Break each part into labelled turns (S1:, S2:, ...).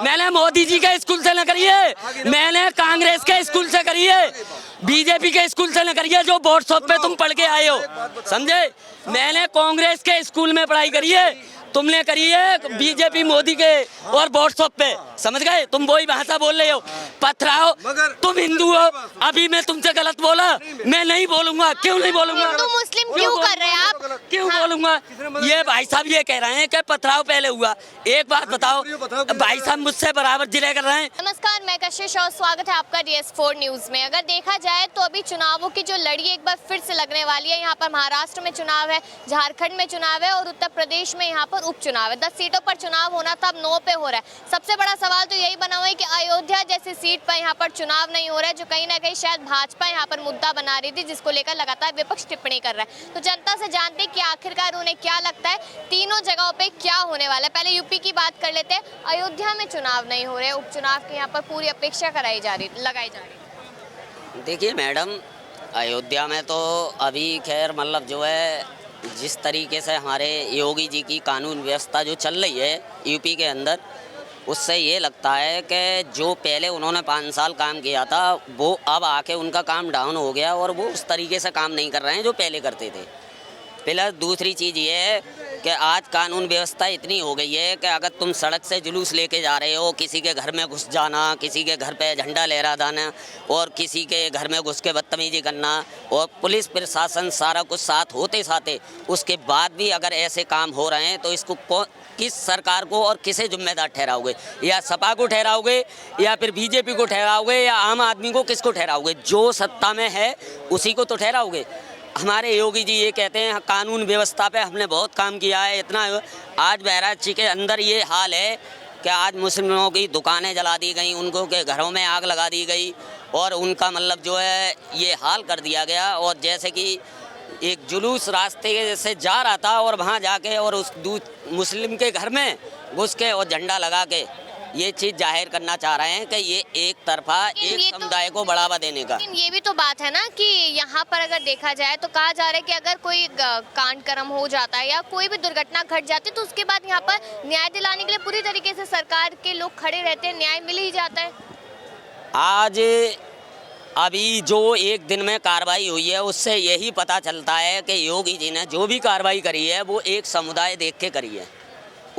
S1: मैंने मोदी जी के स्कूल से न करी है, मैंने कांग्रेस के स्कूल से करी है, बीजेपी के स्कूल से न करी है जो व्हाट्सएप पे तुम पढ़ के आए हो, समझे। मैंने कांग्रेस के स्कूल में पढ़ाई करी है, तुमने करी है बीजेपी मोदी के और व्हाट्सएप पे, समझ गए। तुम वही भाषा बोल रहे हो, पथराओ। तुम हिंदू हो, अभी मैं तुमसे गलत बोला, मैं नहीं बोलूंगा। क्यों नहीं बोलूंगा?
S2: हिंदू मुस्लिम क्यों कर रहे हैं आप?
S1: क्यों बोलूंगा? ये भाई साहब ये कह रहे हैं कि पथराव पहले हुआ। एक बात बताओ, भाई साहब मुझसे बराबर जिले कर रहे हैं।
S2: नमस्कार, मैं कशिश और स्वागत है आपका DS4 न्यूज में। अगर देखा जाए तो अभी चुनावों की जो लड़ी एक बार फिर से लगने वाली है। यहाँ पर महाराष्ट्र में चुनाव है, झारखंड में चुनाव है और उत्तर प्रदेश में यहाँ पर उपचुनाव है। 10 सीटों पर चुनाव होना था, अब 9 पे हो रहा है। सबसे बड़ा सवाल तो यही बना हुआ है कि अयोध्या जैसी सीट पर यहाँ पर चुनाव नहीं हो रहा है, जो कहीं ना कहीं शायद भाजपा यहाँ पर मुद्दा बना रही थी, जिसको लेकर लगातार विपक्ष टिप्पणी कर रहा है। तो जनता से जानते हैं कि आखिरकार उन्हें क्या लगता है, तीनों जगहों पे क्या होने वाला है। पहले यूपी की बात कर लेते हैं। अयोध्या में चुनाव नहीं हो रहे, उपचुनाव की यहाँ पर पूरी अपेक्षा लगाई जा रही।
S3: देखिए मैडम, अयोध्या में तो अभी खैर मतलब जो है, जिस तरीके से हमारे योगी जी की कानून व्यवस्था जो चल रही है यूपी के अंदर, उससे ये लगता है कि जो पहले उन्होंने 5 साल काम किया था वो अब आके उनका काम डाउन हो गया और वो उस तरीके से काम नहीं कर रहे हैं जो पहले करते थे। प्लस दूसरी चीज़ ये है कि आज कानून व्यवस्था इतनी हो गई है कि अगर तुम सड़क से जुलूस लेके जा रहे हो, किसी के घर में घुस जाना, किसी के घर पे झंडा लहरा देना और किसी के घर में घुस के बदतमीजी करना, और पुलिस प्रशासन सारा कुछ साथ होते साथे उसके बाद भी अगर ऐसे काम हो रहे हैं तो इसको किस सरकार को और किसे जिम्मेदार ठहराओगे? या सपा को ठहराओगे या फिर बीजेपी को ठहराओगे या आम आदमी को? किसको ठहराओगे? जो सत्ता में है उसी को तो ठहराओगे। हमारे योगी जी ये कहते हैं कानून व्यवस्था पे हमने बहुत काम किया है, इतना। आज बहराइच के अंदर ये हाल है कि आज मुस्लिमों की दुकानें जला दी गई, उनको के घरों में आग लगा दी गई और उनका मतलब जो है ये हाल कर दिया गया। और जैसे कि एक जुलूस रास्ते से जा रहा था और वहाँ जाके और उस मुस्लिम के घर में घुस के और झंडा लगा के ये चीज़ जाहिर करना चाह रहे हैं कि ये एक तरफा एक समुदाय को बढ़ावा देने का।
S2: लेकिन ये भी तो बात है ना कि यहाँ पर अगर देखा जाए तो कहा जा रहा है कि अगर कोई कांड कर्म हो जाता है या कोई भी दुर्घटना घट जाती है तो उसके बाद यहाँ पर न्याय दिलाने के लिए पूरी तरीके से सरकार के लोग खड़े रहते हैं, न्याय मिल ही जाता है।
S3: आज अभी जो एक दिन में कार्रवाई हुई है उससे यही पता चलता है कि योगी जी ने जो भी कार्रवाई करी है वो एक समुदाय देख के करी है।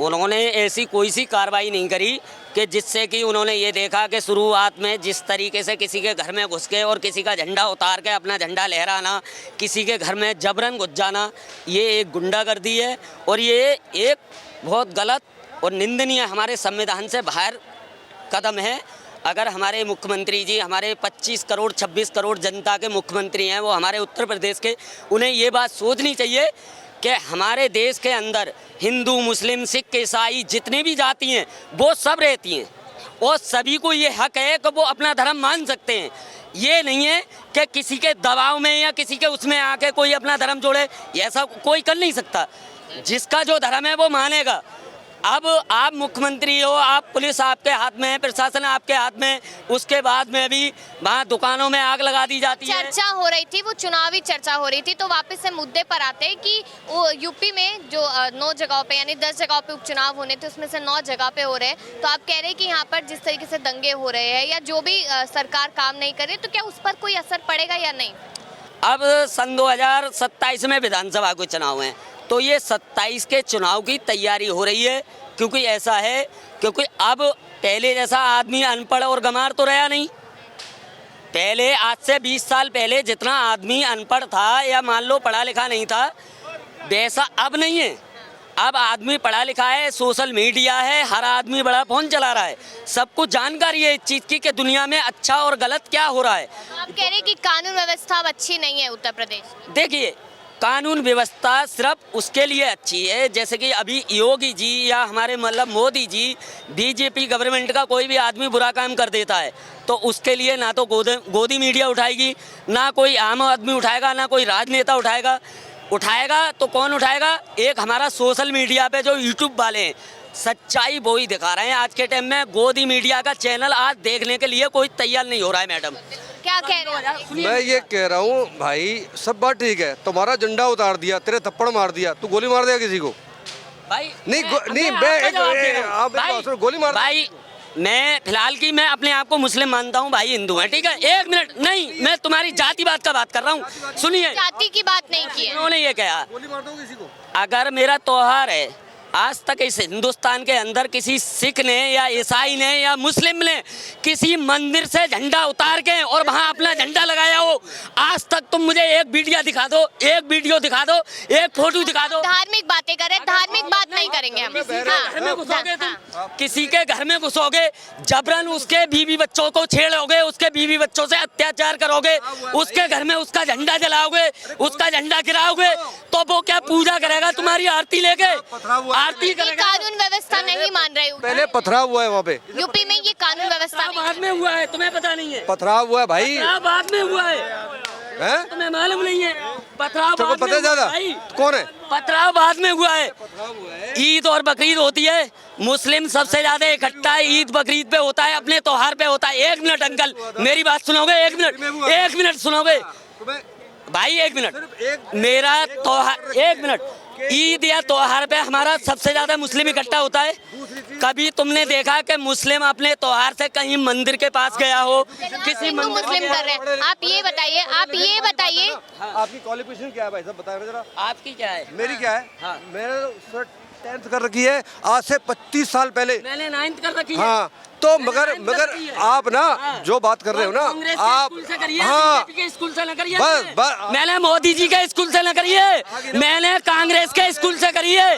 S3: उन्होंने ऐसी कोई सी कार्रवाई नहीं करी कि जिससे कि उन्होंने ये देखा कि शुरुआत में जिस तरीके से किसी के घर में घुस के और किसी का झंडा उतार के अपना झंडा लहराना, किसी के घर में जबरन घुस जाना, ये एक गुंडागर्दी है और ये एक बहुत गलत और निंदनीय हमारे संविधान से बाहर कदम है। अगर हमारे मुख्यमंत्री जी, हमारे 25 करोड़ 26 करोड़ जनता के मुख्यमंत्री हैं, वो हमारे उत्तर प्रदेश के, उन्हें ये बात सोचनी चाहिए कि हमारे देश के अंदर हिंदू, मुस्लिम, सिख, ईसाई जितनी भी जाति हैं वो सब रहती हैं और सभी को ये हक है कि वो अपना धर्म मान सकते हैं। ये नहीं है कि किसी के दबाव में या किसी के उसमें आके कोई अपना धर्म जोड़े, ऐसा कोई कर नहीं सकता। जिसका जो धर्म है वो मानेगा। अब आप मुख्यमंत्री हो, आप पुलिस आपके हाथ में है, प्रशासन आपके हाथ में, उसके बाद में भी वहाँ दुकानों में आग लगा दी जाती है।
S2: चर्चा हो रही थी, वो चुनावी चर्चा हो रही थी, तो वापस से मुद्दे पर आते हैं कि वो यूपी में जो 9 जगहों पे यानी 10 जगहों पे उपचुनाव होने थे उसमें से 9 जगह पे हो रहे हैं। तो आप कह रहे हैं कि यहाँ पर जिस तरीके से दंगे हो रहे हैं या जो भी सरकार काम नहीं कर रही, तो क्या उस पर कोई असर पड़ेगा या नहीं?
S3: अब सन 2027 में विधानसभा के चुनाव हैं तो ये 27 के चुनाव की तैयारी हो रही है। क्योंकि ऐसा है, क्योंकि अब पहले जैसा आदमी अनपढ़ और गंवार तो रहा नहीं। पहले आज से 20 साल पहले जितना आदमी अनपढ़ था या मान लो पढ़ा लिखा नहीं था, वैसा अब नहीं है। अब आदमी पढ़ा लिखा है, सोशल मीडिया है, हर आदमी बड़ा फोन चला रहा है, सबको जानकारी है इस चीज़ की कि दुनिया में अच्छा और गलत क्या हो रहा है।
S2: आप कह रहे हैं कि कानून व्यवस्था अब अच्छी नहीं है उत्तर प्रदेश में।
S3: देखिए, कानून व्यवस्था सिर्फ उसके लिए अच्छी है जैसे कि अभी योगी जी या हमारे मतलब मोदी जी, बीजेपी गवर्नमेंट का कोई भी आदमी बुरा काम कर देता है तो उसके लिए ना तो गोदी मीडिया उठाएगी, ना कोई आम आदमी उठाएगा, ना कोई राजनेता उठाएगा तो कौन उठाएगा? एक हमारा सोशल मीडिया पे जो यूट्यूब वाले हैं, सच्चाई वो ही दिखा रहे हैं। आज के टाइम में गोदी मीडिया का चैनल आज देखने के लिए कोई तैयार नहीं हो रहा है। मैडम
S2: क्या कह रहे हैं?
S4: मैं ये कह रहा हूँ भाई, सब बात ठीक है, तुम्हारा झंडा उतार दिया, तेरे थप्पड़ मार दिया, तू गोली मार देगा किसी को?
S3: भाई
S4: नहीं
S3: मैं
S4: गोली मार
S3: भाई
S1: मैं फिलहाल की मैं अपने आप को मुस्लिम मानता हूँ, भाई हिंदू है, ठीक है। एक मिनट, नहीं मैं तुम्हारी जाति बात का बात कर रहा हूँ, सुनिए।
S2: जाति की बात नहीं की है।
S1: उन्होंने ये कहा,
S4: गोली मार दो किसी को।
S1: अगर मेरा त्योहार है, आज तक इस हिंदुस्तान के अंदर किसी सिख ने या ईसाई ने या मुस्लिम ने किसी मंदिर से झंडा उतार के और वहां अपना झंडा लगाया हो, आज तक तुम मुझे एक वीडियो दिखा दो, एक वीडियो दिखा दो, एक फोटो दिखा दो।
S2: धार्मिक बातें करें, धार्मिक बात नहीं करेंगे हम।
S1: घर में घुसोगे तुम,
S2: हाँ।
S1: किसी के घर में घुसोगे, जबरन उसके बीवी बच्चों को छेड़ोगे, उसके बीवी बच्चों से अत्याचार करोगे, उसके घर में उसका झंडा जलाओगे, उसका झंडा गिराओगे, तो वो क्या पूजा करेगा तुम्हारी आरती लेके? आरती
S2: ये
S1: करेगा।
S2: कानून व्यवस्था नहीं मान रहे हो।
S4: पहले पथराव हुआ है वहाँ पे,
S2: यूपी में ये कानून व्यवस्था नहीं
S1: बाद में हुआ है, तुम्हें पता नहीं है?
S4: पथराव हुआ है भाई,
S1: पथराव बाद में हुआ है,
S4: हैं?
S1: तुम्हें मालूम नहीं है? पथराव
S4: तेरे को
S1: बाद में
S4: पता है
S1: हुआ
S4: ज्यादा
S1: भाई।
S4: कौन है?
S1: पथराव बाद में हुआ है। ईद और बकरीद होती है, मुस्लिम सबसे ज्यादा इकट्ठा ईद बकरीद पे होता है, अपने त्योहार पे होता है। एक मिनट अंकल, मेरी बात सुनोगे? एक मिनट सुनोगे भाई? एक मिनट, मेरा त्योहार, एक मिनट, ईद या त्योहार पे हमारा सबसे ज्यादा मुस्लिम इकट्ठा होता है। कभी तुमने देखा कि मुस्लिम अपने त्योहार से कहीं मंदिर के पास गया हो? किसी
S2: हिंदू मुस्लिम कर रहे हैं। आप ये बताइए, आप ये बताइए,
S4: आपकी क्वालिफिकेशन क्या है भाई साहब, बताएं जरा।
S1: आपकी क्या है?
S4: मेरी क्या है?
S1: हाँ।
S4: मैंने 10th कर रखी है आज से 25 साल पहले।
S1: मैंने 9th कर रखी है।
S4: हाँ, तो मगर
S1: 9th कर रखी है।
S4: आप ना
S1: हाँ।
S4: जो बात कर रहे हो ना,
S1: कांग्रेस के
S4: आप
S1: स्कूल से करिए,
S4: हाँ,
S1: बीजेपी के स्कूल से न करिए।
S4: बस
S1: मैंने मोदी जी के स्कूल से न करिए, मैंने कांग्रेस के स्कूल से करिए,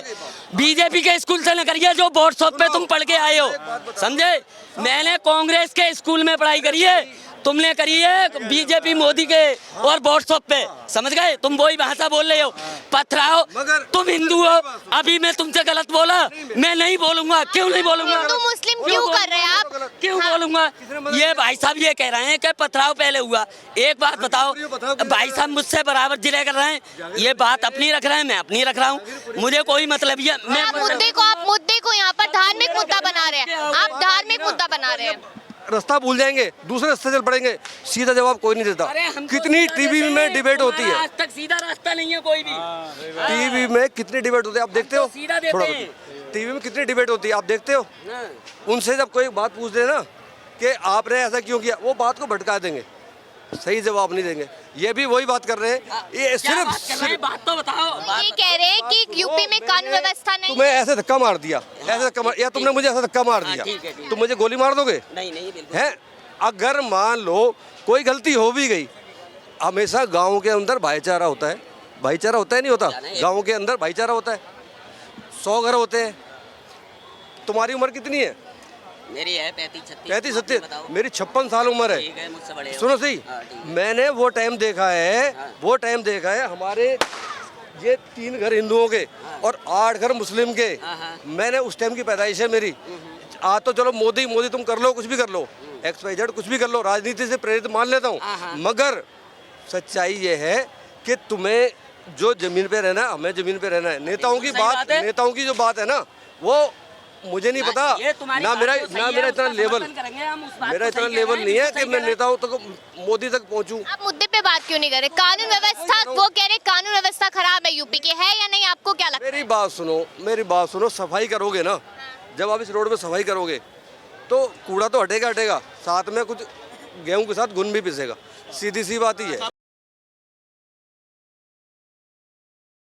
S1: बीजेपी के स्कूल से न करिए जो व्हाट्सएप पे तुम पढ़ के आए हो, समझे? मैंने कांग्रेस के स्कूल में पढ़ाई करी है, तुमने करी है बीजेपी मोदी के और व्हाट्सएप पे, समझ गए? तुम वही भाषा बोल रहे हो। पथराओ, तुम हिंदू हो, अभी मैं तुमसे गलत बोला, मैं नहीं बोलूंगा। क्यों नहीं बोलूंगा?
S2: हिंदू मुस्लिम क्यों कर रहे हैं आप?
S1: क्यों बोलूंगा? ये भाई साहब ये कह रहे हैं कि पथराव पहले हुआ। एक बात बताओ, भाई साहब मुझसे बराबर जिले कर रहे हैं, ये बात अपनी रख रहे हैं, मैं अपनी रख रहा हूँ, मुझे कोई मतलब ही है। मैं
S2: आप मुद्दे को यहाँ पर धार्मिक मुद्दा बना रहे हैं, आप धार्मिक मुद्दा बना रहे हैं।
S4: रास्ता भूल जाएंगे, दूसरे रास्ते चल पड़ेंगे, सीधा जवाब कोई नहीं देता।
S1: अरे हम तो
S4: कितनी
S1: सीधा
S4: टीवी
S1: देते
S4: में
S1: हैं,
S4: डिबेट होती है,
S1: तुम्हारा आज तक सीधा रास्ता नहीं है कोई भी।
S4: टीवी में कितनी डिबेट होती है आप देखते हो?
S1: तो सीधा देते
S4: थोड़ा
S1: हैं।
S4: टीवी में कितनी डिबेट होती है आप देखते हो? उनसे जब कोई बात पूछ दे ना कि आपने ऐसा क्यों किया, वो बात को भटका देंगे, सही जवाब नहीं देंगे। ये भी वही बात कर रहे हैं, ये
S1: क्या
S4: सिर्फ
S1: बात कर रहे हैं? बात तो बताओ।
S2: ये कह रहे हैं कि यूपी में कानून व्यवस्था नहीं
S4: तुम्हें ऐसे धक्का मार दिया, ऐसे धक्का मार, या तुमने मुझे ऐसा धक्का मार
S1: हाँ,
S4: दिया,
S1: ठीक है, ठीक है।
S4: तुम मुझे गोली मार दोगे?
S1: नहीं नहीं बिल्कुल।
S4: है? अगर मान लो कोई गलती हो भी गई, हमेशा गांव के अंदर भाईचारा होता है, भाईचारा होता है नहीं होता? गांव के अंदर भाईचारा होता है, 100 घर होते हैं। तुम्हारी उम्र कितनी है?
S1: मेरी है 35-36।
S4: 35-36, मेरी 56 साल उम्र है।
S1: ठीक है, मुझसे बड़े हो।
S4: सुनो सही,
S1: हाँ, ठीक है।
S4: मैंने वो टाइम देखा है,
S1: हाँ।
S4: वो टाइम देखा है हमारे ये 3 घर हिंदुओं के और 8 घर मुस्लिम के।
S1: हाँ, हाँ।
S4: मैंने उस टाइम की पैदाइश है मेरी। आज तो चलो मोदी मोदी तुम कर लो, कुछ भी कर लो, XYZ कुछ भी कर लो, राजनीति से प्रेरित मान लेता
S1: हाँ,
S4: हूँ,
S1: हाँ।
S4: मगर सच्चाई ये है कि तुम्हें जो जमीन पे रहना है, हमें जमीन पे रहना है। नेताओं की
S1: सही बात है।
S4: नेताओं की जो बात है ना, वो मुझे नहीं पता
S1: ये तुम्हारी
S4: ना,
S1: बात
S4: मेरा
S1: तो सही
S4: ना
S1: है,
S4: मेरा इतना
S1: उसका
S4: लेवल,
S1: समर्थन करेंगे हम, उस बात
S4: मेरा
S1: को
S4: इतना
S1: सही कह
S4: लेवल
S1: रहे हैं,
S4: नहीं है
S1: बिल्कुल
S4: कि
S1: सही
S4: मैं
S1: कह रहे हैं।
S4: नेताओं तक मोदी तक पहुंचूं।
S2: आप मुद्दे पे बात क्यों नहीं कर रहे? कानून व्यवस्था, वो कह रहे कानून व्यवस्था खराब है यूपी की, है या नहीं? आपको क्या लगता है?
S4: मेरी बात सुनो, सफाई करोगे ना, जब आप इस रोड पे सफाई करोगे तो कूड़ा तो हटेगा, साथ में कुछ गेहूं के साथ घुन भी पिसेगा, सीधी सी बात ही है।